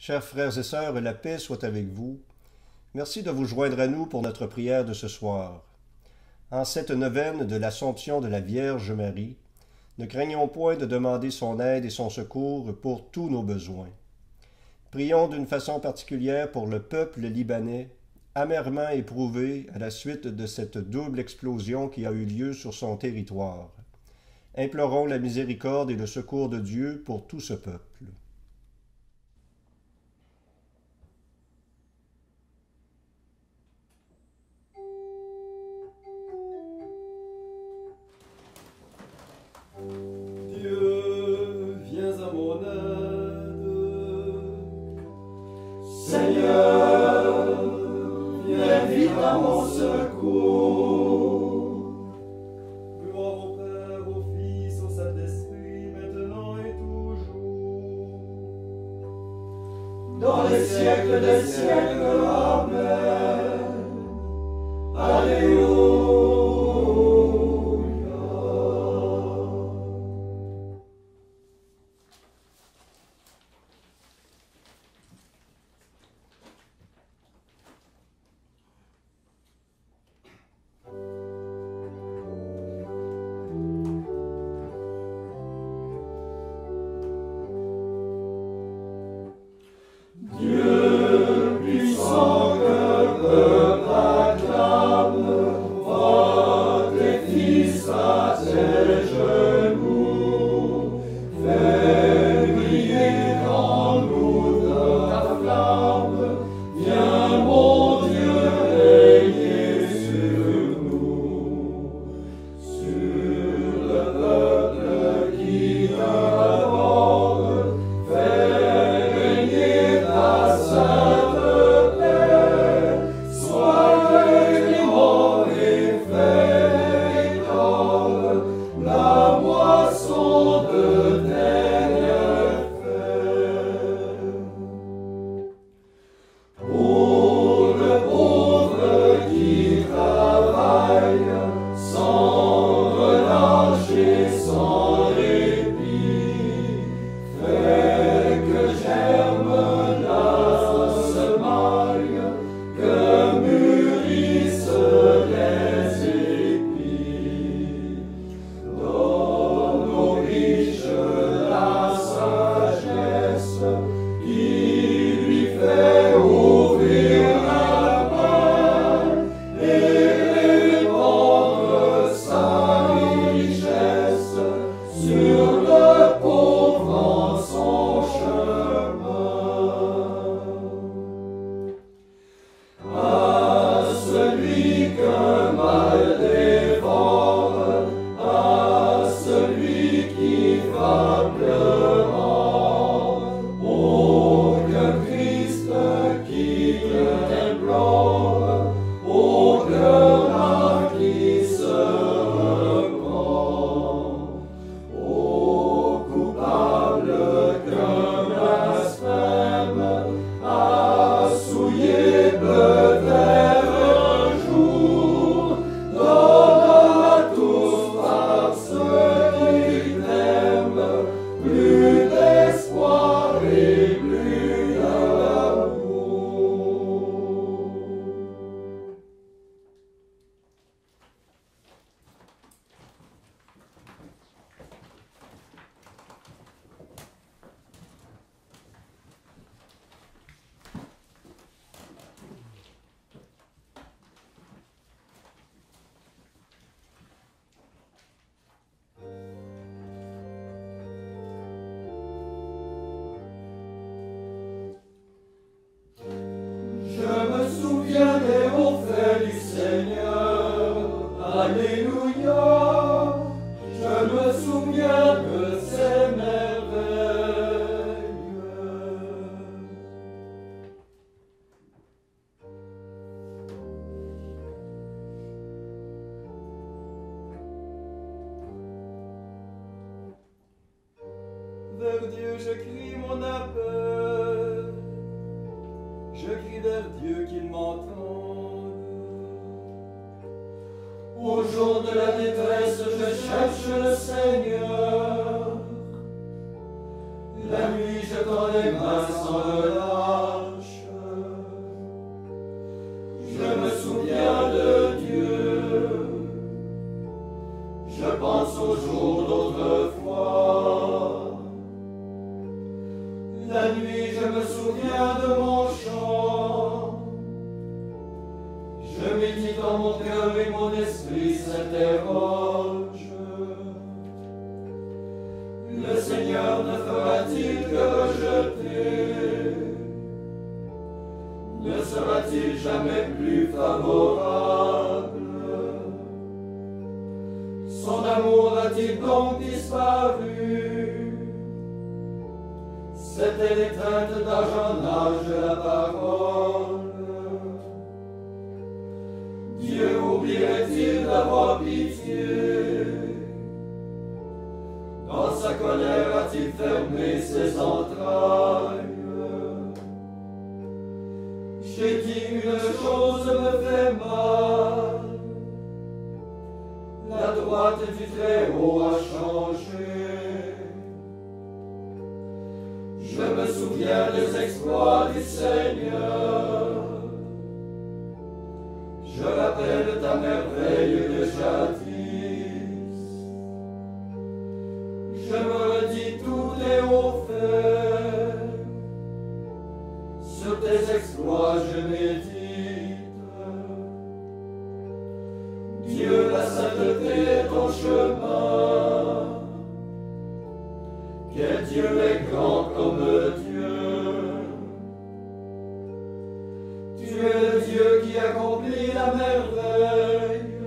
Chers frères et sœurs, la paix soit avec vous. Merci de vous joindre à nous pour notre prière de ce soir. En cette neuvaine de l'Assomption de la Vierge Marie, ne craignons point de demander son aide et son secours pour tous nos besoins. Prions d'une façon particulière pour le peuple libanais, amèrement éprouvé à la suite de cette double explosion qui a eu lieu sur son territoire. Implorons la miséricorde et le secours de Dieu pour tout ce peuple. Dieu, viens à mon aide. Seigneur, viens vite à mon secours. Gloire au Père, au Fils, au Saint-Esprit, maintenant et toujours. Dans les siècles des siècles, Amen. Alléluia. Dieu puissant que peuple acclame, vois tes fils à tes genoux, fais briller en nous ta flamme, viens mon Dieu régner sur nous, sur le peuple qui t'adore, fais régner ta sainte paix, sois clément et fais éclore la moisson de tes bienfaits. Pour le pauvre qui travaille sans relâche et sans répit, fais que germe la semaille, que mûrissent les épis. Donne aux riches la sagesse qui lui fait ouvrir la main et répandre sa richesse sur le pauvre en son chemin. À celui qu'un mal dévore, à celui qui va pleurant, aucun Christ qui t'implore, au cœur là qui se reprend, ô coupable qu'un blasphème a souillé peut-être un jour, donne à tous par ceux qui t'aiment plus d'espoir et plus d'amour. Je me souviens des hauts faits du Seigneur, Alléluia. Je me souviens de ses merveilles. Vers Dieu je crie mon appel, je crie vers Dieu qu'il m'entende. Au jour de la détresse, je cherche le Seigneur. La nuit, je tends les mains sans relâche. La nuit, je me souviens de mon chant. Je médite dans mon cœur et mon esprit s'interroge. Le Seigneur ne fera-t-il que rejeter? Ne sera-t-il jamais plus favorable? Son amour a-t-il donc disparu? C'était l'étreinte d'âge en âge de la parole. Dieu oublierait-il d'avoir pitié? Dans sa colère a-t-il fermé ses entrailles? J'ai dit une chose me fait mal. La droite du Très-Haut a changé. Je me souviens des exploits du Seigneur. Je rappelle ta merveille de jadis. Je me redis tous tes hauts faits. Sur tes exploits je médite. Dieu, la sainteté est ton chemin. Quel Dieu est grand comme Dieu. Tu es le Dieu qui accomplit la merveille,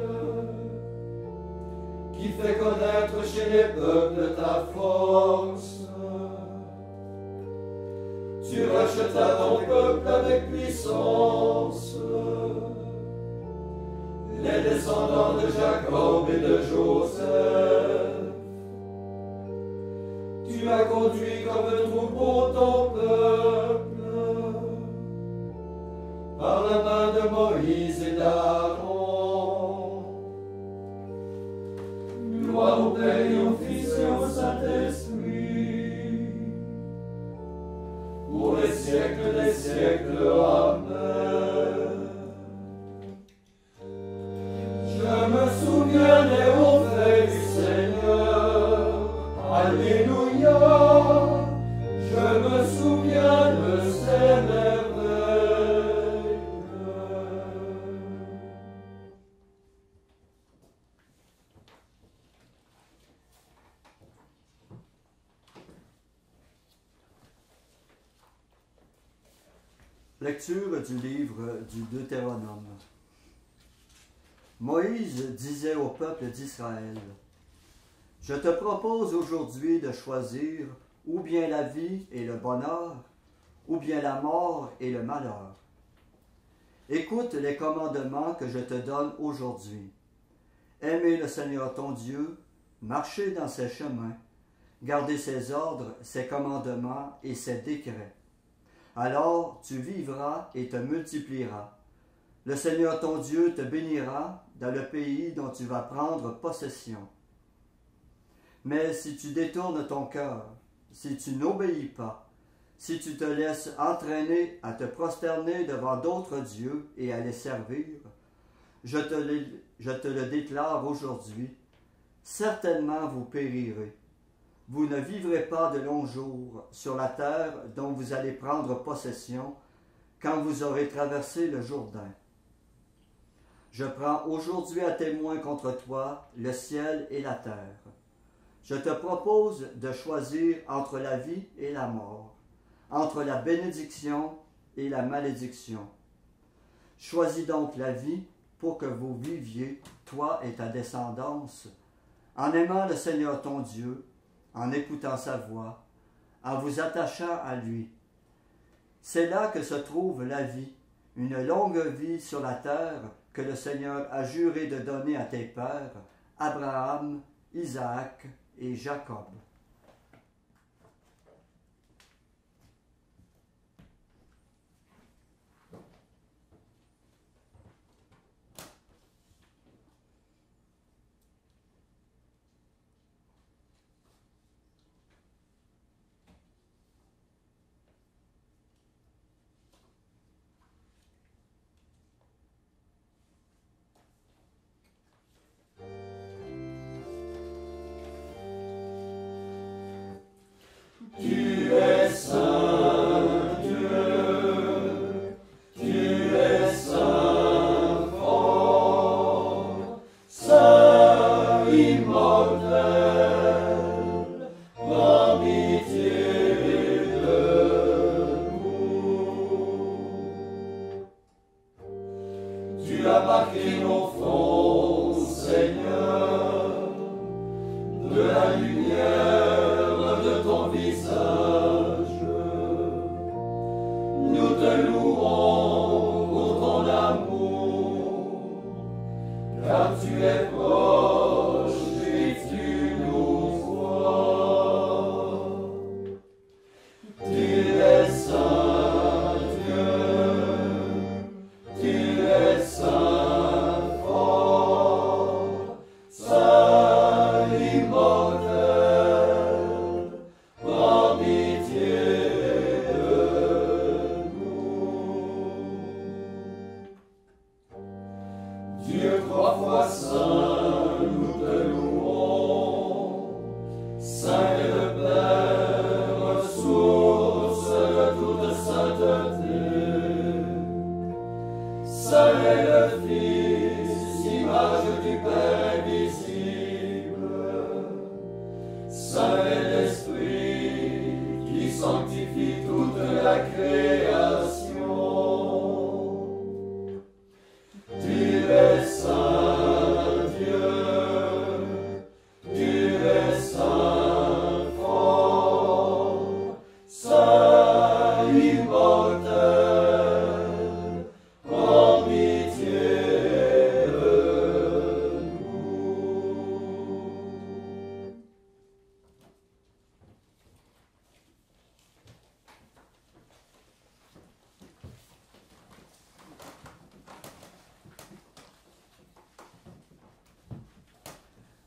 qui fait connaître chez les peuples ta force. Tu rachetas ton peuple avec puissance, les descendants de Jacob et de Joseph. Tu as conduit comme un troupeau ton peuple, par la main de Moïse et d'Aaron. Gloire au Père et au Fils et au Saint-Esprit, pour les siècles des siècles. Amen. Je me souviens des hauts faits du Seigneur. Alléluia. Je me souviens de ses merveilles. Lecture du livre du Deutéronome. Moïse disait au peuple d'Israël: « Je te propose aujourd'hui de choisir ou bien la vie et le bonheur, ou bien la mort et le malheur. Écoute les commandements que je te donne aujourd'hui. Aimer le Seigneur ton Dieu, marcher dans ses chemins, garder ses ordres, ses commandements et ses décrets. Alors tu vivras et te multiplieras. Le Seigneur ton Dieu te bénira dans le pays dont tu vas prendre possession. Mais si tu détournes ton cœur, si tu n'obéis pas, si tu te laisses entraîner à te prosterner devant d'autres dieux et à les servir, je te le déclare aujourd'hui, certainement vous périrez. Vous ne vivrez pas de longs jours sur la terre dont vous allez prendre possession quand vous aurez traversé le Jourdain. Je prends aujourd'hui à témoin contre toi le ciel et la terre. Je te propose de choisir entre la vie et la mort, entre la bénédiction et la malédiction. Choisis donc la vie pour que vous viviez, toi et ta descendance, en aimant le Seigneur ton Dieu, en écoutant sa voix, en vous attachant à lui. C'est là que se trouve la vie, une longue vie sur la terre que le Seigneur a juré de donner à tes pères, Abraham, Isaac et Jacob. te louons pour ton amour, car tu es proche et tu nous vois. Tu es saint Dieu, tu es saint fort, saint immortel, prends pitié de nous. Dieu trois fois saint, nous te louons, saint est le Père, source de toute sainteté, saint est le Fils, image du Père invisible, saint est l'Esprit qui sanctifie toute la création. Tu es saint Dieu, tu es saint fort, saint immortel, prends pitié de nous.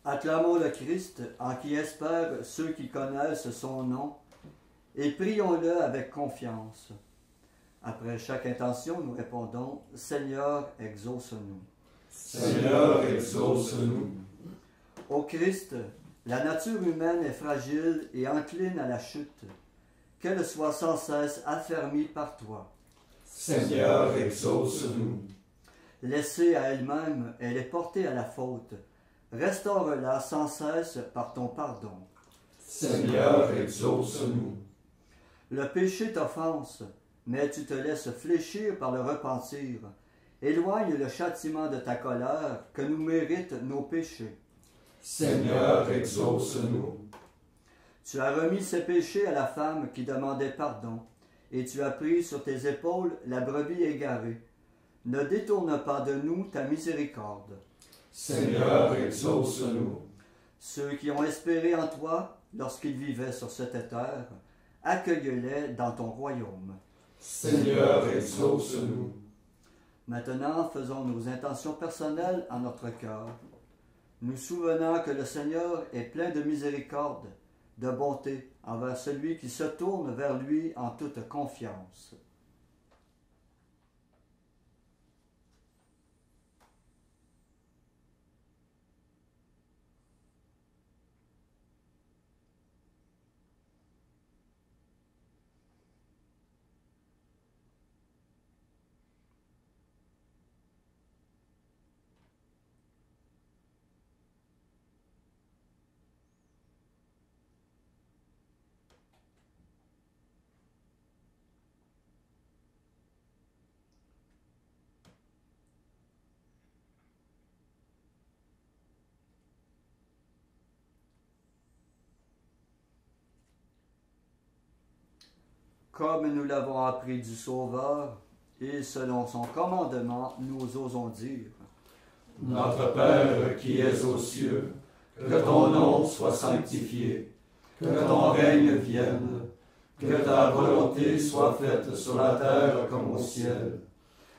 Acclamons le Christ en qui espèrent ceux qui connaissent son nom et prions-le avec confiance. Après chaque intention, nous répondons « Seigneur, exauce-nous ». Seigneur, exauce-nous. Ô Christ, la nature humaine est fragile et encline à la chute. Qu'elle soit sans cesse affermie par toi. Seigneur, exauce-nous. Laissée à elle-même, elle est portée à la faute. Restaure-la sans cesse par ton pardon. Seigneur, exauce-nous. Le péché t'offense, mais tu te laisses fléchir par le repentir. Éloigne le châtiment de ta colère que nous méritent nos péchés. Seigneur, exauce-nous. Tu as remis ses péchés à la femme qui demandait pardon, et tu as pris sur tes épaules la brebis égarée. Ne détourne pas de nous ta miséricorde. Seigneur, exauce-nous. Ceux qui ont espéré en toi lorsqu'ils vivaient sur cette terre, accueille-les dans ton royaume. Seigneur, exauce-nous. Maintenant, faisons nos intentions personnelles en notre cœur, nous souvenant que le Seigneur est plein de miséricorde, de bonté envers celui qui se tourne vers lui en toute confiance. Comme nous l'avons appris du Sauveur, et selon son commandement, nous osons dire. Notre Père qui es aux cieux, que ton nom soit sanctifié, que ton règne vienne, que ta volonté soit faite sur la terre comme au ciel.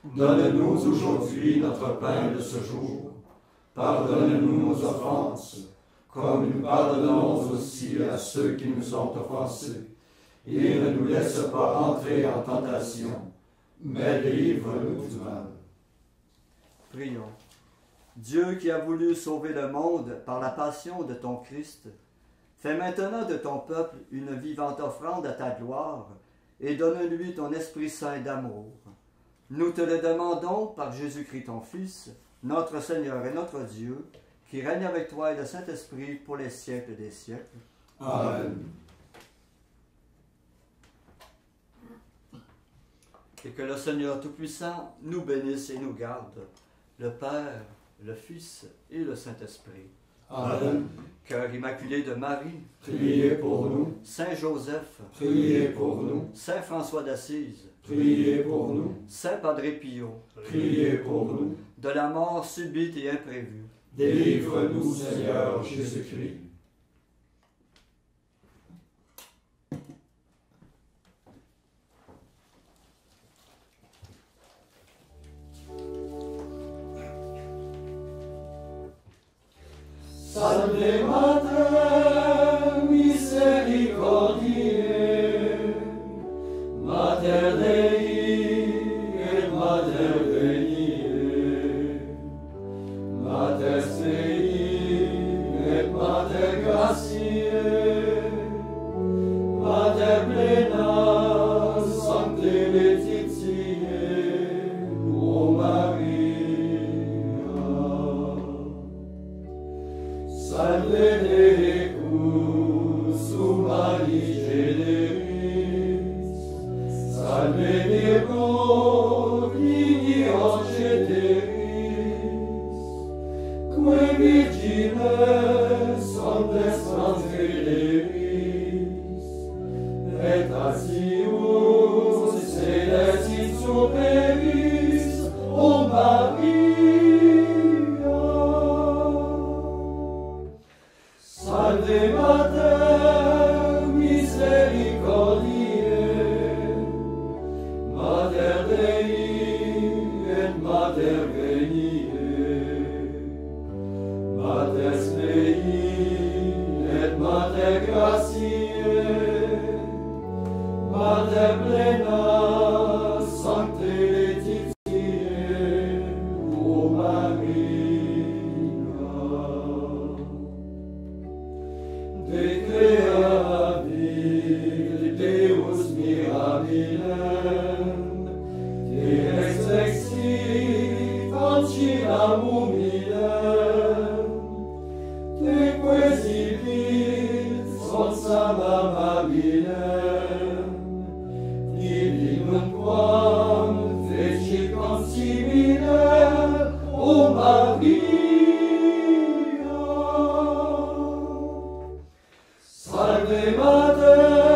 Donne-nous aujourd'hui notre pain de ce jour. Pardonne-nous nos offenses, comme nous pardonnons aussi à ceux qui nous ont offensés. Et ne nous laisse pas entrer en tentation, mais délivre-nous du mal. Prions. Dieu qui a voulu sauver le monde par la passion de ton Christ, fais maintenant de ton peuple une vivante offrande à ta gloire et donne-lui ton Esprit Saint d'amour. Nous te le demandons par Jésus-Christ ton Fils, notre Seigneur et notre Dieu, qui règne avec toi et le Saint-Esprit pour les siècles des siècles. Amen. Et que le Seigneur Tout-Puissant nous bénisse et nous garde, le Père, le Fils et le Saint-Esprit. Amen. Cœur immaculé de Marie, Priez pour nous. Saint Joseph, Priez pour nous. Saint François d'Assise, Priez pour nous. Saint Padre Pio, Priez pour nous. de la mort subite et imprévue, Délivre-nous, Seigneur Jésus-Christ. Salve Mater misericordiae, Mater Dei et Mater veniae, Mater Sei et Mater gratiae, Mater plena Sancte Laetitiae, O Maria. Salve Decus, humani generis, salve Virgo, dignio ceteris, que virgines santes transgederis, et asius celestis superis, O Maria. Salve Mater misericordiae, Mater Dei et Mater veniae, Mater Dei et Mater gratiae, Mater plena Sancte Laetitiae, O Maria. De creabil Deus mirabilem, de ex exi facinam humilem, de quesibit sonsam amabilem, divinum quam fecit consimilem, O Maria. Salve Mater